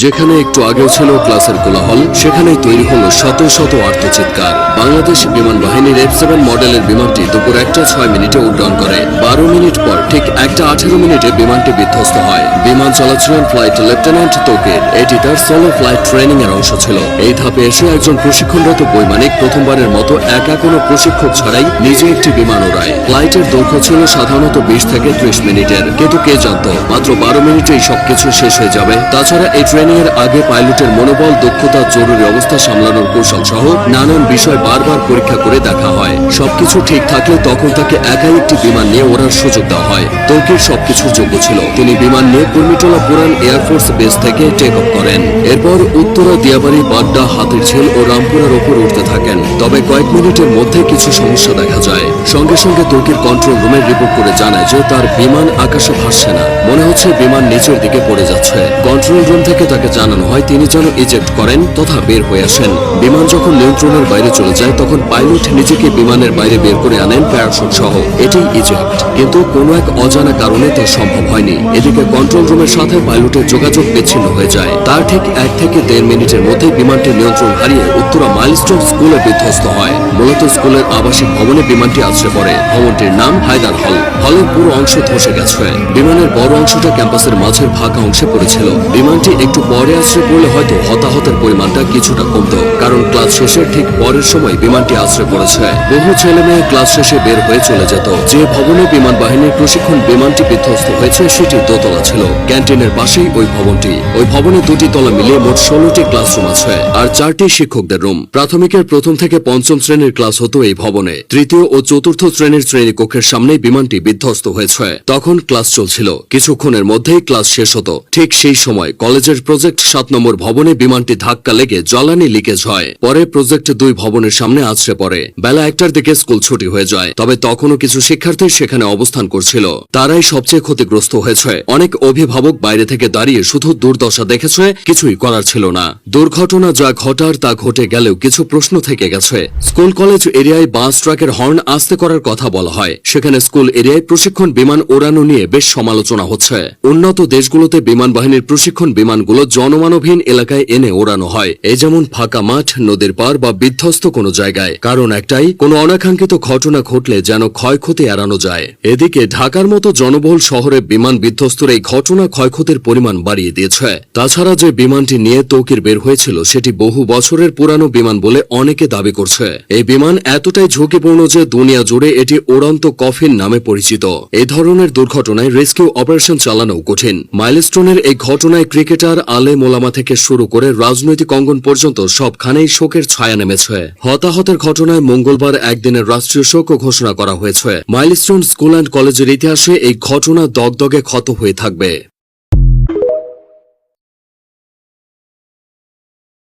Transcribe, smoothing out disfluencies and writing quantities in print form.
যেখানে একটু আগেও ছিল ক্লাসের কোলাহল, সেখানেই তৈরি হলো শত শত আর্তচিৎকার। বাংলাদেশ বিমান বাহিনীর F7 মডেলের বিমানটি দুপুর 1:06 উড্ডয়ন করে। 12 মিনিট পর ঠিক 1:18 বিমানটি বিধ্বস্ত হয়। বিমান চালাচ্ছিলেন ফ্লাইট লেফটেন্যান্ট তৌকির। এটি তার সোলো ফ্লাইট ট্রেনিং এর অংশ ছিল। এই ধাপে এসে একজন প্রশিক্ষণরত বৈমানিক প্রথমবারের মতো একা কোনো প্রশিক্ষক ছাড়াই নিজে একটি বিমান ওড়ায়। ফ্লাইটের দৈর্ঘ্য ছিল সাধারণত 20 থেকে 30 মিনিটের, কিন্তু কে জানত মাত্র 12 মিনিটেই সবকিছু শেষ হয়ে যাবে। তাছাড়া এই ট্রেনিং এর আগে পাইলটের মনোবল, দক্ষতা, জরুরি অবস্থা সামলানোর কৌশল সহ নানান বিষয় বারবার পরীক্ষা করে দেখা হয়। সবকিছু ঠিক থাকলে তখন তাকে একাই একটি বিমান নিয়ে ওড়ার সুযোগ দেওয়া হয়। তৌকির সবকিছুর যোগ্য ছিল। তিনি বিমান নিয়ে কুর্মিটোলা পুরান এয়ারফোর্স বেস থেকে টেক অফ করেন। এরপর উত্তরা, দিয়াবাড়ি, বাড্ডা, হাতিরঝিল ও রামপুরার ওপর উঠতে থাকেন। তবে কয়েক মিনিটের মধ্যে কিছু সমস্যা দেখা যায়। সঙ্গে সঙ্গে তৌকির কন্ট্রোল রুমে রিপোর্ট করে জানায় যে তার বিমান আকাশে ভাসছে না, মনে হচ্ছে বিমান নিচের দিকে পড়ে যাচ্ছে। কন্ট্রোল রুম থেকে তাকে জানানো হয় তিনি যেন ইজেক্ট করেন তথা বের হয়ে আসেন। বিমান যখন নিয়ন্ত্রণের বাইরে চলে যায় তখন পাইলট নিজেকে বিমানের বাইরে বের করে আনেন প্যারাশুট সহ। এটাই ইজেক্ট, কিন্তু কোনো এক অজানা কারণে তা সম্ভব হয়নি। এদিকে কন্ট্রোল রুমের সাথে পাইলটের যোগাযোগ বিচ্ছিন্ন হয়ে যায়। তার ঠিক 1 থেকে 1.5 মিনিটের মধ্যে বিমানটি নিয়ন্ত্রণ হারিয়ে উত্তরা মাইলস্টোন স্কুলে বিধ্বস্ত হয়। মূলত স্কুলের আবাসিক ভবনে বিমানটি আছড়ে পড়ে। ভবনটির নাম হায়দার হল। হলের পুরো অংশ ধসে গেছে। বিমানের বড় অংশটা ক্যাম্পাসের মাঝের ফাঁকা অংশে পড়েছিল। বিমানটি একটু পরে আছড়ে পড়লে হয়তো হতাহতের পরিমাণটা কিছুটা কমত, কারণ ক্লাস শেষের ঠিক পরের সময় বিমানটি আছড়ে পড়েছে। বহু ছেলে মেয়ে ক্লাস শেষে বের হয়ে চলে যেত। যে ভবনে বিমান বাহিনীর প্রশিক্ষণ বিমানটি বিধ্বস্ত হয়েছে সেটি দোতলা ছিল। ক্যান্টিনের পাশেই ওই ভবনটি। ওই ভবনে 2টি তলা মিলিয়ে মোট 16টি ক্লাসরুম আছে আর 4টি শিক্ষকদের রুম। প্রাথমিকের 1ম থেকে 5ম শ্রেণীর ক্লাস হতো এই ভবনে। 3য় ও 4র্থ শ্রেণীর শ্রেণীকক্ষের সামনেই বিমানটি বিধ্বস্ত হয়েছে। তখন ক্লাস চলছিল। কিছুক্ষণের মধ্যেই ক্লাস শেষ হতো। ঠিক সেই সময় কলেজের প্রজেক্ট 7 নম্বর ভবনে বিমানটি ধাক্কা লেগে জ্বালানি লিকেজ হয়। পরে প্রজেক্ট 2 ভবনের সামনে আছড়ে পড়ে। বেলা 1টার দিকে স্কুল ছুটি হয়ে যায়। তবে তখনও কিছু শিক্ষার্থী সেখানে অবস্থান করছিল। তারাই সবচেয়ে ক্ষতিগ্রস্ত হয়েছে। অনেক অভিভাবক বাইরে থেকে দাঁড়িয়ে শুধু দুর্দশা দেখেছে, কিছুই করার ছিল না। দুর্ঘটনা যা ঘটার তা ঘটে গেলেও কিছু প্রশ্ন থেকে গেছে। স্কুল কলেজ এরিয়ায় বাস ট্রাকের হর্ন আস্তে করার কথা বলা হয়। সেখানে স্কুল এরিয়ায় প্রশিক্ষণ বিমান ওড়ানো নিয়ে বেশ সমালোচনা হচ্ছে। উন্নত দেশগুলোতে বিমান বাহিনীর প্রশিক্ষণ বিমানগুলো জনমানবহীন এলাকায় এনে ওড়ানো হয়, এই যেমন ফাঁকা মাঠ, নদীর পার বা বিধ্বস্ত কোনো জায়গায়। কারণ একটাই, কোনো অনাকাঙ্ক্ষিত ঘটনা ঘটলে যেন ক্ষয়ক্ষতি এড়ানো যায়। এদিকে ঢাকার মতো জনবহুল শহরে বিমান বিধ্বস্তের এই ঘটনা ক্ষয়ক্ষতির পরিমাণ বাড়িয়ে দিয়েছে। তাছাড়া যে বিমানটি নিয়ে তৌকির বের হয়েছিল সেটি বহু বছরের পুরানো বিমান বলে অনেকে দাবি করছে। এই বিমান এতটাই ঝুঁকিপূর্ণ যে দুনিয়া জুড়ে এটি উড়ন্ত কফিন নামে পরিচিত। এই ধরনের দুর্ঘটনায় রেস্কিউ অপারেশন চালানো কঠিন। মাইলস্টোনের এই ঘটনায় ক্রিকেটার, আলেম ওলামা থেকে শুরু করে রাজনৈতিক অঙ্গন পর্যন্ত সবখানেই শোকের ছায়া নেমেছে। হতাহতের ঘটনায় মঙ্গলবার একদিনের রাষ্ট্রীয় শোকও ঘোষণা করা হয়েছে। মাইলস্টোন স্কুল অ্যান্ড কলেজের ইতিহাসে এই ঘটনা দগদগে ক্ষত হয়ে থাকবে।